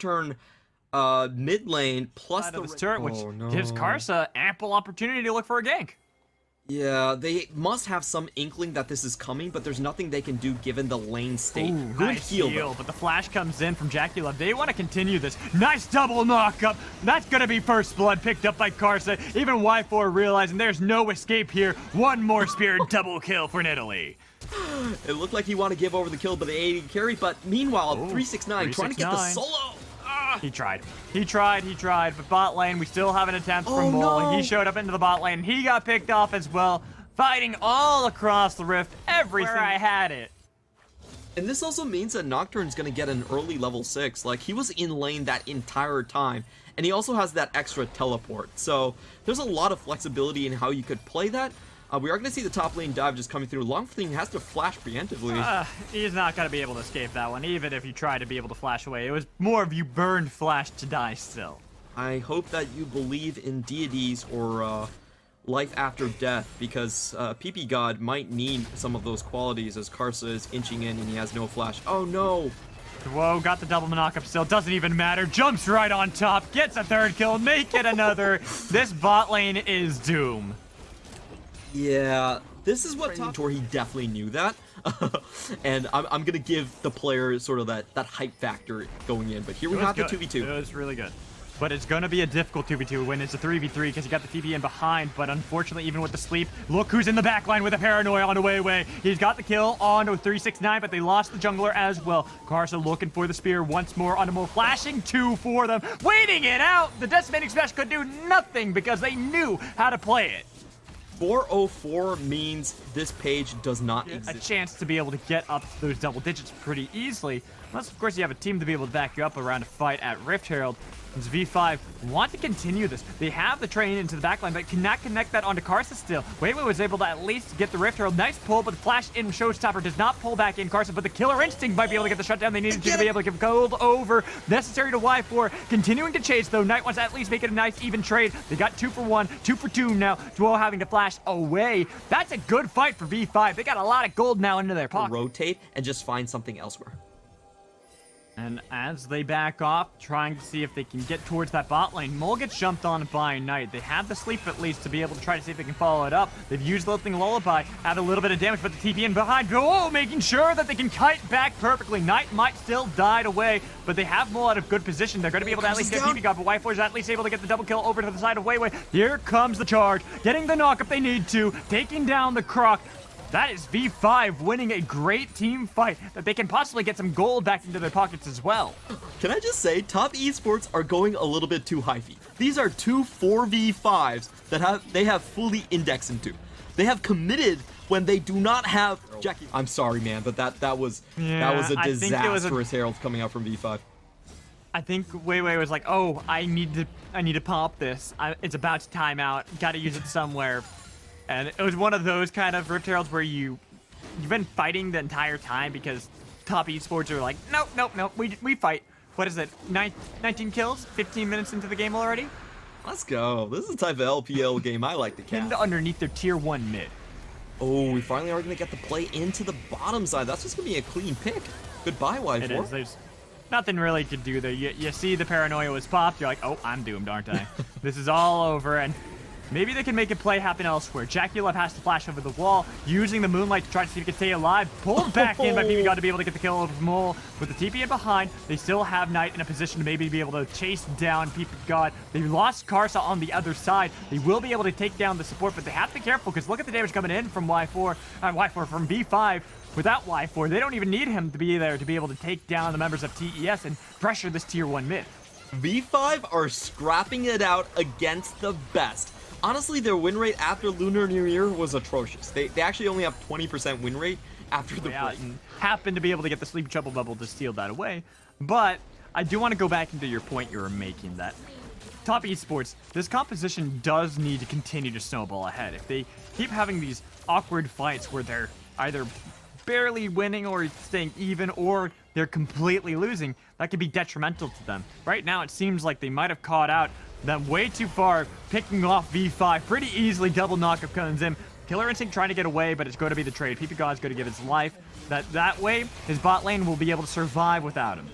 Nocturne mid lane plus Side the of this turret, which oh, no. gives Karsa ample opportunity to look for a gank. Yeah, they must have some inkling that this is coming, but there's nothing they can do given the lane state. Ooh, Good nice heal, but the flash comes in from Jackie Love. They want to continue this. Nice double knockup. That's going to be first blood picked up by Karsa. Even Y4 realizing there's no escape here. One more spear double kill for Italy. It looked like he wanted to give over the kill by the AD carry, but meanwhile, 369 trying to get the 369. solo. He tried, but bot lane, we still have an attempt from Mole. No. He showed up into the bot lane. He got picked off as well, fighting all across the rift, everything where I had it. And this also means that Nocturne's gonna get an early level 6. Like, he was in lane that entire time, and he also has that extra teleport. So, there's a lot of flexibility in how you could play that. We are gonna see the top lane dive just coming through. Longfling has to flash preemptively. He's not gonna be able to escape that one, even if you try to be able to flash away. It was more of you burned flash to die still. I hope that you believe in deities or life after death, because PP God might need some of those qualities as Karsa is inching in and he has no flash. Oh no! Whoa, got the double knockup still, doesn't even matter. Jumps right on top, gets a third kill, make it another. This bot lane is doom. Yeah, this is what Tor, he definitely knew that. And I'm gonna give the player sort of that hype factor going in, but here we have the 2v2. It was really good. But it's going to be a difficult 2v2 when it's a 3v3 because you got the TP in behind, but unfortunately, even with the sleep, look who's in the backline with a paranoia on the way. He's got the kill on 369, but they lost the jungler as well. Karsa looking for the spear once more on the Mole, flashing 2 for them, waiting it out. The decimating smash could do nothing because they knew how to play it. 404 means this page does not exist. A chance to be able to get up to those double digits pretty easily. Unless, of course, you have a team to be able to back you up around a fight at Rift Herald. As V5 want to continue this. They have the train into the backline, but cannot connect that onto Karsa still. Weiwei was able to at least get the Rift Herald. Nice pull, but the flash in Showstopper does not pull back in Karsa, but the Killer Instinct might be able to get the shutdown they needed to be able to give gold over. Necessary to Y4. Continuing to chase, though. Knight wants to at least make it a nice, even trade. They got 2 for 1, 2 for 2 now. Duo having to flash away. That's a good fight for V5. They got a lot of gold now into their pocket. Rotate and just find something elsewhere. And as they back off, trying to see if they can get towards that bot lane, Mole gets jumped on by Knight. They have the sleep at least to be able to try to see if they can follow it up. They've used Lilting Lullaby, had a little bit of damage, but the TP in behind. Oh, making sure that they can kite back perfectly. Knight might still die away, but they have Mole out of good position. They're going to be able to at least get TP God, but Y4 is at least able to get the double kill over to the side of Weiwei. Here comes the charge, getting the knock if they need to, taking down the Croc. That is V5 winning a great team fight that they can possibly get some gold back into their pockets as well. Can I just say, Top Esports are going a little bit too hyphy. These are 2 4v5s that they have fully indexed into. They have committed when they do not have Jackie. I'm sorry, man, but that was a disastrous herald coming out from V5. I think Weiwei was like, "Oh, I need to pop this. It's about to time out. Got to use it somewhere." And it was one of those kind of Rift Heralds where you've been fighting the entire time because Top Esports are like, nope, we fight. What is it, 19 kills, 15 minutes into the game already? Let's go. This is the type of LPL game I like to catch. Underneath their tier 1 mid. Oh, we finally are going to get the play into the bottom side. That's just going to be a clean pick. Goodbye, Y4. It is. There's nothing really to do there. You see the paranoia was popped. You're like, oh, I'm doomed, aren't I? This is all over, and maybe they can make a play happen elsewhere. Jackie Love has to flash over the wall, using the moonlight to try to see if he can stay alive. Pulled back in by PP God to be able to get the kill over Mole. With the TP in behind, they still have Knight in a position to maybe be able to chase down PP God. They lost Karsa on the other side. They will be able to take down the support, but they have to be careful because look at the damage coming in from Y4 from V5. Without Y4, they don't even need him to be there to be able to take down the members of TES and pressure this tier 1 mid. V5 are scrapping it out against the best. Honestly, their win rate after Lunar New Year was atrocious. They actually only have 20% win rate after the break. Happened to be able to get the Sleep Trouble Bubble to steal that away. But I do want to go back into your point you were making that Top Esports, this composition does need to continue to snowball ahead. If they keep having these awkward fights where they're either barely winning or staying even or they're completely losing, that could be detrimental to them. Right now, it seems like they might have caught out them way too far, picking off V5 pretty easily. Double knockup comes in. Killer Instinct trying to get away, but it's going to be the trade. PP God's going to give his life. That way, his bot lane will be able to survive without him.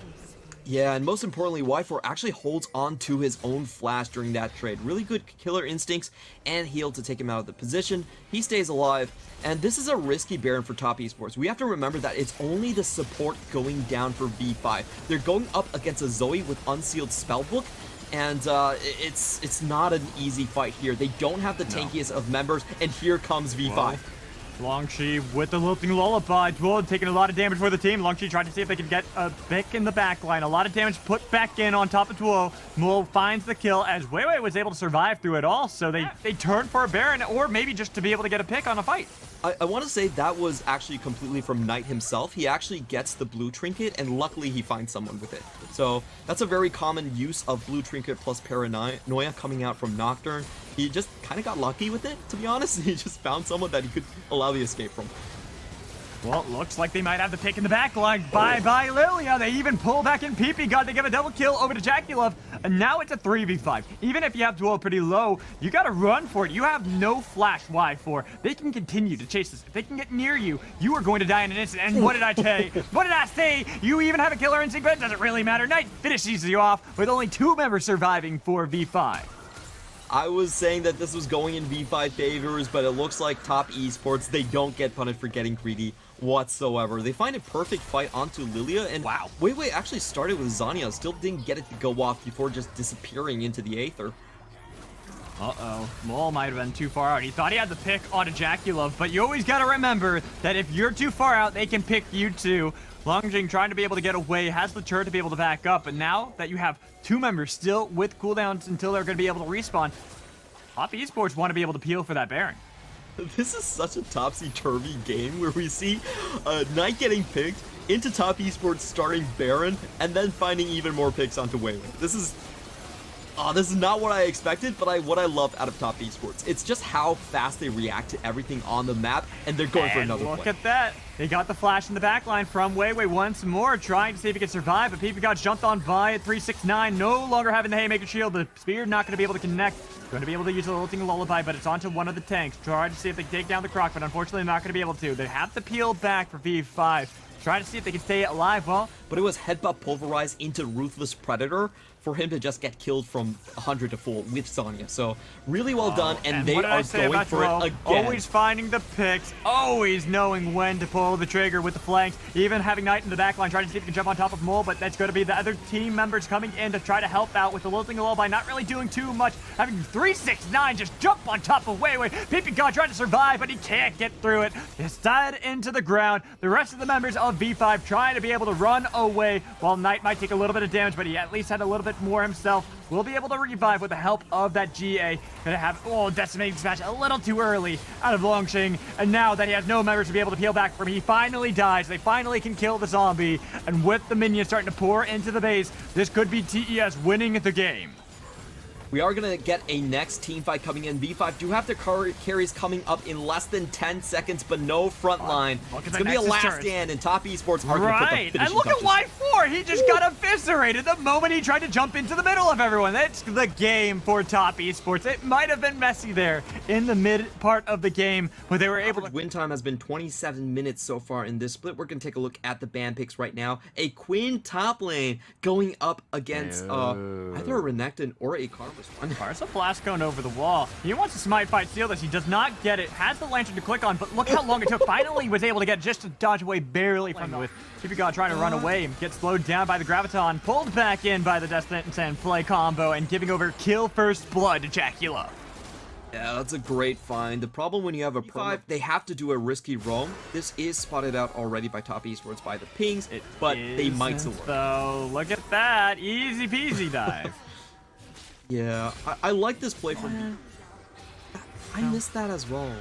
Yeah, and most importantly, Y4 actually holds on to his own flash during that trade. Really good killer instincts and heal to take him out of the position. He stays alive, and this is a risky Baron for top esports. We have to remember that it's only the support going down for V5. They're going up against a Zoe with unsealed spellbook, and it's not an easy fight here. They don't have the tankiest of members, and here comes V5. Whoa. Longshi with the lilting lullaby. Duel taking a lot of damage for the team. Longshi trying to see if they can get a pick in the back line. A lot of damage put back in on top of Duel. Muel finds the kill as Weiwei was able to survive through it all. So they turn for a Baron, or maybe just to be able to get a pick on a fight. I want to say that was actually completely from Knight himself. He actually gets the blue trinket, and luckily he finds someone with it. So that's a very common use of blue trinket plus paranoia coming out from Nocturne. He just kind of got lucky with it, to be honest. He just found someone that he could allow the escape from. Well, it looks like they might have the pick in the back line. Bye-bye, Lilia. They even pull back in PP God. They give a double kill over to Jackulov, and now it's a 3v5. Even if you have Duel pretty low, you got to run for it. You have no flash Y4. They can continue to chase this. If they can get near you, you are going to die in an instant. And what did I say? What did I say? You even have a killer instinct, but it doesn't really matter. Knight finishes you off with only 2 members surviving for V5. I was saying that this was going in V5 favors, but it looks like top esports, they don't get punished for getting greedy whatsoever. They find a perfect fight onto Lilia, and wow, Weiwei actually started with Zanya, still didn't get it to go off before just disappearing into the Aether. Uh-oh, Mole might have been too far out. He thought he had the pick on a Jackulov, but you always got to remember that if you're too far out, they can pick you too. Longjing trying to be able to get away, has the turret to be able to back up, but now that you have 2 members still with cooldowns until they're going to be able to respawn, top esports want to be able to peel for that Baron. This is such a topsy-turvy game where we see Knight getting picked into top esports starting Baron and then finding even more picks onto Weiwei. This is not what I expected, but what I love out of top esports. It's just how fast they react to everything on the map, and they're going for another play. Look at that. They got the flash in the backline from Weiwei once more, trying to see if he can survive, but PP got jumped on by at 369, no longer having the Haymaker shield. The spear not going to be able to connect. Going to be able to use the lilting lullaby, but it's onto one of the tanks. Trying to see if they can take down the Croc, but unfortunately not going to be able to. They have to peel back for V5. Trying to see if they can stay alive. Well, but it was headbutt pulverize into Ruthless Predator for him to just get killed from 100 to full with Zanya. So really well done, and they are going for it again. Always finding the picks, always knowing when to pull the trigger with the flanks, even having Knight in the backline trying to see if he can jump on top of Mole, but that's going to be the other team members coming in to try to help out with the lilting lullaby, not really doing too much, having 369 just jump on top of Weiwei. PP God trying to survive, but he can't get through it. He's died into the ground. The rest of the members of V5 trying to be able to run away, while Knight might take a little bit of damage, but he at least had a little bit more himself. Will be able to revive with the help of that GA. Gonna have, decimating smash a little too early out of Longsheng, and now that he has no members to be able to peel back from, he finally dies. They finally can kill the zombie, and with the minions starting to pour into the base, this could be TES winning the game. We are going to get a next team fight coming in. V5 do have their carries coming up in less than 10 seconds, but no front line. It's going to be a last stand, and top esports are going to put the finishing and look touches. At Y4. He just got eviscerated the moment he tried to jump into the middle of everyone. That's the game for top esports. It might have been messy there in the mid part of the game, but they were able to... Win time has been 27 minutes so far in this split. We're going to take a look at the ban picks right now. A Quinn top lane going up against either a Renekton or a Karma. There's a blast cone over the wall. He wants to smite fight steal this. He does not get it. Has the lantern to click on, but look how long it took. Finally was able to get just to dodge away barely from it. PP God trying to run away. Gets slowed down by the Graviton. Pulled back in by the Destinant and play combo and giving over kill first blood to Jackulov. Yeah, that's a great find. The problem when you have a P5, they have to do a risky roam. This is spotted out already by top esports by the pings, but they might still work. So look at that. Easy peasy dive. Yeah, I like this play from... I missed that as well.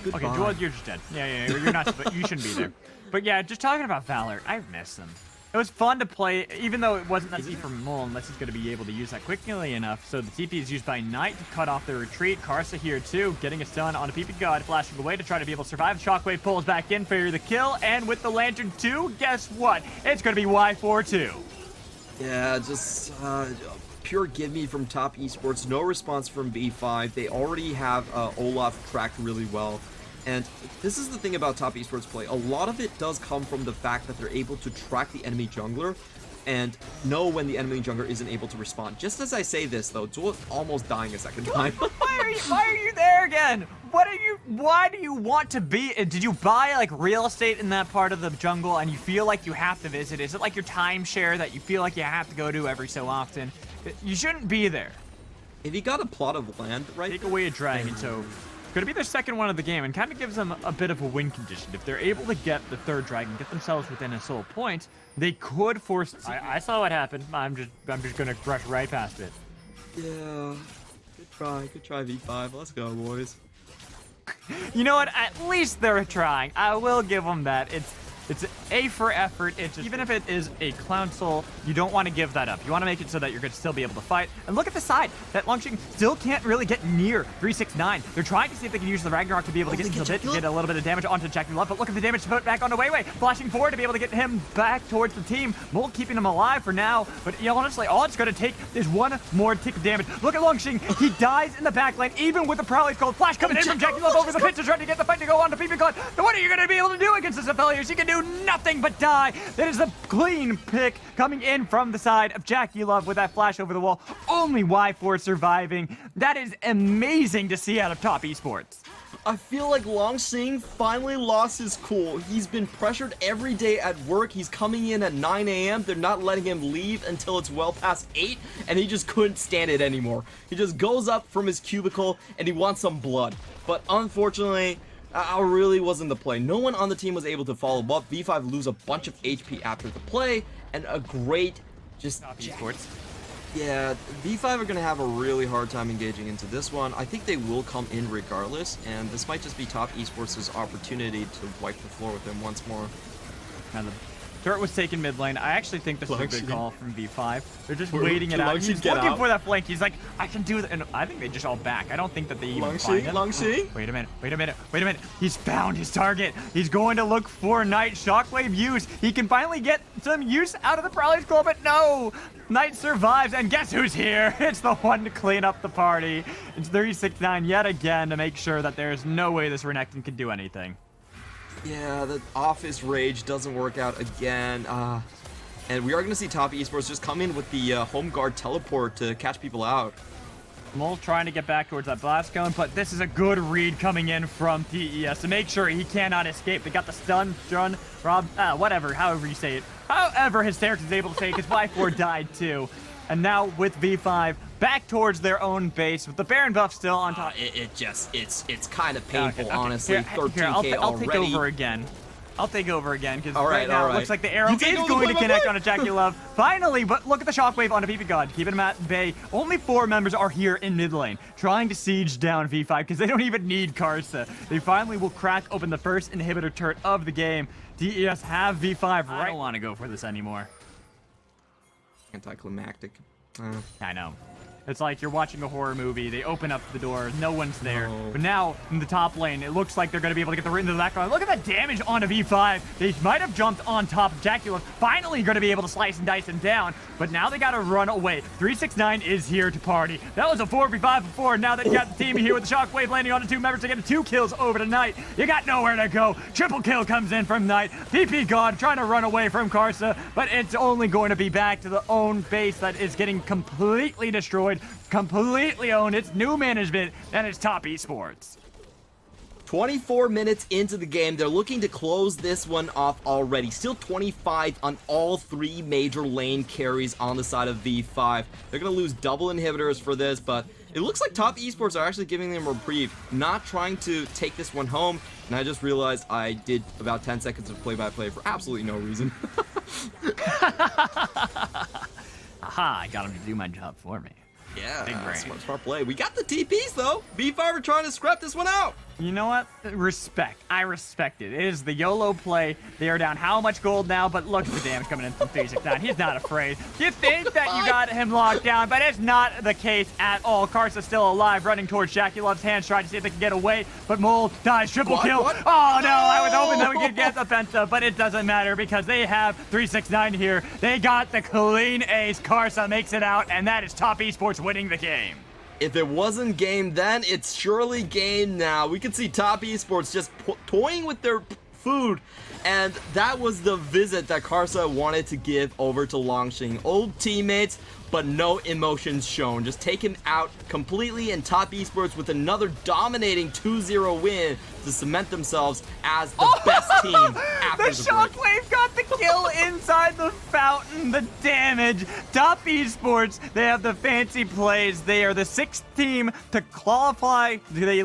Goodbye. Okay, Joel, you're just dead. Yeah, you're not, but you shouldn't be there. But yeah, just talking about Valor, I miss him. It was fun to play, even though it wasn't that easy for Mole, unless he's going to be able to use that quickly enough. So the TP is used by Knight to cut off the retreat. Karsa here too, getting a stun on a PP God, flashing away to try to be able to survive. Shockwave pulls back in for the kill, and with the Lantern too, guess what? It's going to be Y4 too. Yeah, just pure gimme from top esports. No response from V5. They already have Olaf tracked really well. And this is the thing about top esports play. A lot of it does come from the fact that they're able to track the enemy jungler and know when the enemy jungler isn't able to respond. Just as I say this, though, Zul is almost dying a second time. Why are you there again? Why do you want to be? Did you buy like real estate in that part of the jungle and you feel like you have to visit? Is it like your timeshare that you feel like you have to go to every so often? You shouldn't be there. If you got a plot of land, right? Take away a dragon, so going to be their second one of the game and kind of gives them a bit of a win condition. If they're able to get the third dragon, get themselves within a sole point, they could force. I saw what happened. I'm just going to brush right past it. Yeah. Good try, V5. Let's go, boys. You know what? At least they're trying. I will give them that. It's A for effort. It's just, even if it is a clown soul, you don't want to give that up. You want to make it so that you're going to still be able to fight. And look at the side. That Longxing still can't really get near 369. They're trying to see if they can use the Ragnarok to be able to get into the bit, to get a little bit of damage onto Jackie Love. But look at the damage to put back onto Weiwei. Flashing forward to be able to get him back towards the team. Molt keeping him alive for now. But you know, honestly, all it's going to take is one more tick of damage. Look at Longxing. He dies in the back lane, even with the Prowler's Cold Flash coming in from Jackie Love over the pit to try to get the fight to go on to PP God. What are you going to be able to do against this Aphelios? You can do nothing but die. That is a clean pick coming in from the side of Jackie Love with that flash over the wall. Only Y4 surviving. That is amazing to see out of Top Esports. I feel like Longxing finally lost his cool. He's been pressured every day at work. He's coming in at 9 a.m. They're not letting him leave until it's well past 8, and he just couldn't stand it anymore. He just goes up from his cubicle, and he wants some blood. But unfortunately, really wasn't the play. No one on the team was able to follow up. V5 lose a bunch of HP after the play, and a great just Top Esports. Yeah, V5 are going to have a really hard time engaging into this one. I think they will come in regardless, and this might just be Top Esports' opportunity to wipe the floor with them once more. Now the turret was taken mid lane. I actually think this is a good call from V5. They're just waiting it out. He's looking for that flank. He's like, I can do that. And I think they just all back. I don't think that they even find him. Longxing? Wait a minute. He's found his target. He's going to look for Knight. Shockwave use. He can finally get some use out of the Prowler's Claw, but no! Knight survives, and guess who's here? It's the one to clean up the party. It's 369 yet again to make sure that there's no way this Renekton can do anything. Yeah, the office rage doesn't work out again. And we are going to see Top Esports just come in with the home guard teleport to catch people out. Mole trying to get back towards that blast cone, but this is a good read coming in from TES to make sure he cannot escape. They got the stun, Rob, whatever, however you say it. However Hysterics is able to say it, because Y4 died too. And now with V5 back towards their own base with the Baron buff still on top. It's kind of painful, Okay. honestly. 13K I'll already. take over again. I'll take over again, because All right now it looks like the arrow is going to connect onto Jackie Love. Finally, but look at the shockwave onto PP God. Keeping him at bay. Only 4 members are here in mid lane, trying to siege down V5, because they don't even need Karsa. They finally will crack open the first inhibitor turret of the game. TES have V5 right. I don't want to go for this anymore. Anticlimactic. I know. It's like you're watching a horror movie, they open up the door, no one's there. No. But now, in the top lane, it looks like they're going to be able to get the into the background. Look at that damage onto V5. They might have jumped on top of Jackie Love, finally going to be able to slice and dice him down. But now they got to run away. 369 is here to party. That was a 4v5 before. Now that you got the team here with the shockwave landing onto 2 members to get 2 kills over to Knight. You got nowhere to go. Triple kill comes in from Knight. PP God trying to run away from Karsa, but it's only going to be back to the own base that is getting completely destroyed. Completely owned. It's new management, and it's Top Esports. 24 minutes into the game, they're looking to close this one off already. Still 25 on all 3 major lane carries on the side of V5. They're going to lose double inhibitors for this, but it looks like Top Esports are actually giving them a reprieve, not trying to take this one home. And I just realized I did about 10 seconds of play-by-play for absolutely no reason. Aha, I got him to do my job for me. Yeah, smart play. We got the TPs though. V5 are trying to scrap this one out. You know what? Respect. I respect it. It is the YOLO play. They are down how much gold now, but look at the damage coming in from 369. He's not afraid. You think that you got him locked down, but it's not the case at all. Karsa's still alive, running towards Jackie Love's hands, trying to see if they can get away, but Mole dies. Triple kill. What? Oh no, I was hoping that we could get the Penta, but it doesn't matter because they have 369 here. They got the clean ace. Karsa makes it out, and that is Top Esports winning the game. If it wasn't game then, it's surely game now. We can see Top Esports just toying with their food. And that was the visit that Karsa wanted to give over to Longxing. Old teammates, but no emotions shown. Just take him out completely, and Top Esports with another dominating 2-0 win to cement themselves as the best team after the the break. Shockwave got the kill inside the fountain. The damage. Top Esports, they have the fancy plays. They are the 6th team to qualify. They